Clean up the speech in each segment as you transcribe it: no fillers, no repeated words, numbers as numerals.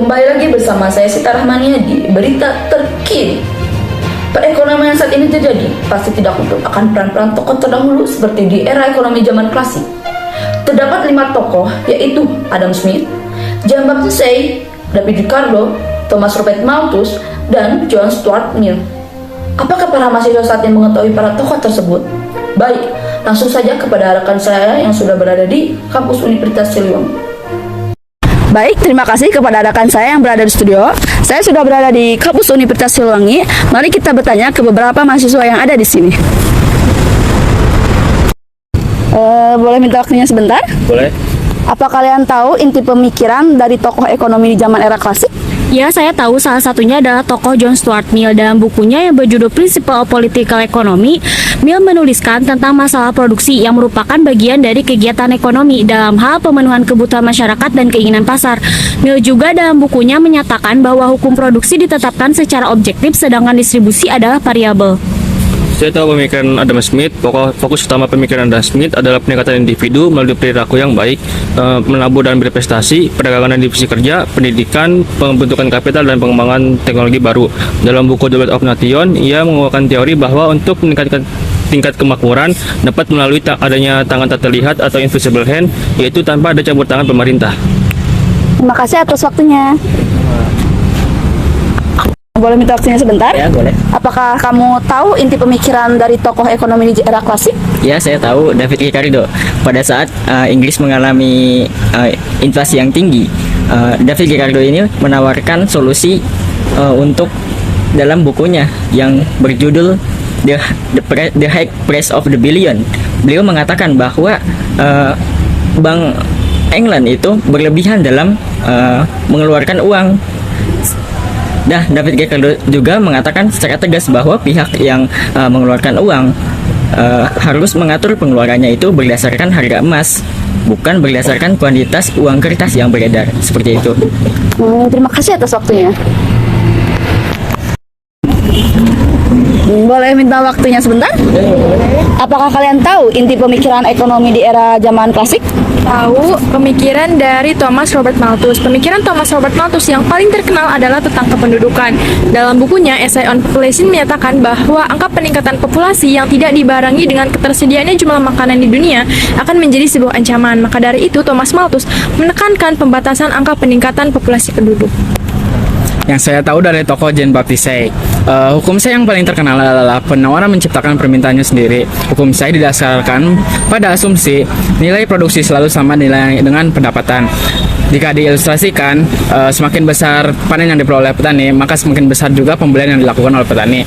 Kembali lagi bersama saya Sita Rahmania di berita terkini. Perekonomian saat ini terjadi pasti tidak luput akan peran-peran tokoh terdahulu seperti di era ekonomi zaman klasik. Terdapat 5 tokoh, yaitu Adam Smith, Jean Baptiste Say, David Ricardo, Thomas Robert Malthus, dan John Stuart Mill. Apakah para mahasiswa saat ini mengetahui para tokoh tersebut? Baik, langsung saja kepada rekan saya yang sudah berada di kampus Universitas Siliwangi. Baik, terima kasih kepada rekan saya yang berada di studio. Saya sudah berada di kampus Universitas Siliwangi. Mari kita bertanya ke beberapa mahasiswa yang ada di sini. Boleh minta waktunya sebentar? Boleh. Apa kalian tahu inti pemikiran dari tokoh ekonomi di zaman era klasik? Ya, saya tahu salah satunya adalah tokoh John Stuart Mill. Dalam bukunya yang berjudul Principle of Political Economy, Mill menuliskan tentang masalah produksi yang merupakan bagian dari kegiatan ekonomi dalam hal pemenuhan kebutuhan masyarakat dan keinginan pasar. Mill juga dalam bukunya menyatakan bahwa hukum produksi ditetapkan secara objektif sedangkan distribusi adalah variabel. Saya tahu pemikiran Adam Smith. Fokus utama pemikiran Adam Smith adalah peningkatan individu melalui perilaku yang baik, menabur dan berprestasi, perdagangan dan divisi kerja, pendidikan, pembentukan kapital, dan pengembangan teknologi baru. Dalam buku The Wealth of Nation, ia mengemukakan teori bahwa untuk meningkatkan tingkat kemakmuran dapat melalui adanya tangan tak terlihat atau invisible hand, yaitu tanpa ada campur tangan pemerintah. Terima kasih atas waktunya. Boleh minta waktunya sebentar? Ya, boleh. Apakah kamu tahu inti pemikiran dari tokoh ekonomi di era klasik? Ya, saya tahu David Ricardo. Pada saat Inggris mengalami inflasi yang tinggi, David Ricardo ini menawarkan solusi untuk dalam bukunya yang berjudul The High Price of the Billion. Beliau mengatakan bahwa Bank England itu berlebihan dalam mengeluarkan uang. Nah, David Ricardo juga mengatakan secara tegas bahwa pihak yang mengeluarkan uang harus mengatur pengeluarannya itu berdasarkan harga emas, bukan berdasarkan kuantitas uang kertas yang beredar. Seperti itu. Terima kasih atas waktunya. Boleh minta waktunya sebentar? Apakah kalian tahu inti pemikiran ekonomi di era zaman klasik? Tahu pemikiran dari Thomas Robert Malthus. Pemikiran Thomas Robert Malthus yang paling terkenal adalah tentang kependudukan. Dalam bukunya Essay on Population menyatakan bahwa angka peningkatan populasi yang tidak dibarengi dengan ketersediaannya jumlah makanan di dunia akan menjadi sebuah ancaman. Maka dari itu Thomas Malthus menekankan pembatasan angka peningkatan populasi penduduk. Yang saya tahu dari tokoh Jean Baptiste Say, hukum Say yang paling terkenal adalah penawaran menciptakan permintaannya sendiri. Hukum Say didasarkan pada asumsi nilai produksi selalu sama nilai dengan pendapatan. Jika diilustrasikan, semakin besar panen yang diperoleh petani, maka semakin besar juga pembelian yang dilakukan oleh petani.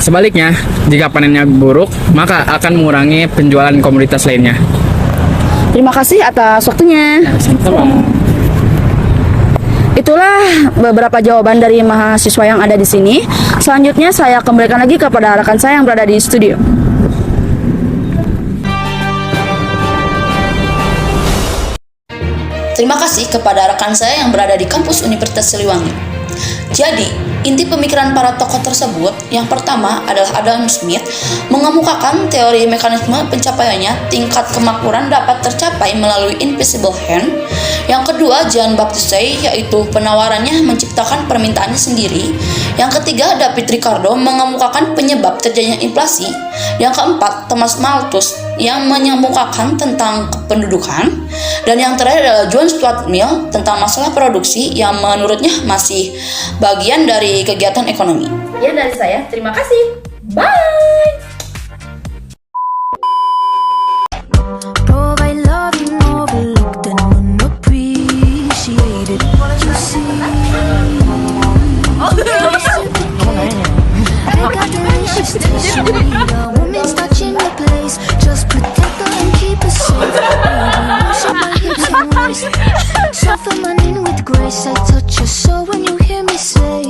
Sebaliknya, jika panennya buruk, maka akan mengurangi penjualan komoditas lainnya. Terima kasih atas waktunya. Itulah beberapa jawaban dari mahasiswa yang ada di sini. Selanjutnya saya kembalikan lagi kepada rekan saya yang berada di studio. Terima kasih kepada rekan saya yang berada di kampus Universitas Siliwangi. Jadi, inti pemikiran para tokoh tersebut yang pertama adalah Adam Smith mengemukakan teori mekanisme pencapaiannya tingkat kemakmuran dapat tercapai melalui invisible hand. Yang kedua, Jean Baptiste Say, yaitu penawarannya menciptakan permintaannya sendiri. Yang ketiga, David Ricardo mengemukakan penyebab terjadinya inflasi. Yang keempat, Thomas Malthus yang mengemukakan tentang kependudukan. Dan yang terakhir adalah John Stuart Mill tentang masalah produksi yang menurutnya masih bagian dari kegiatan ekonomi. Ya, dari saya, terima kasih. Bye! Soften my in with grace, I touch your soul when you hear me say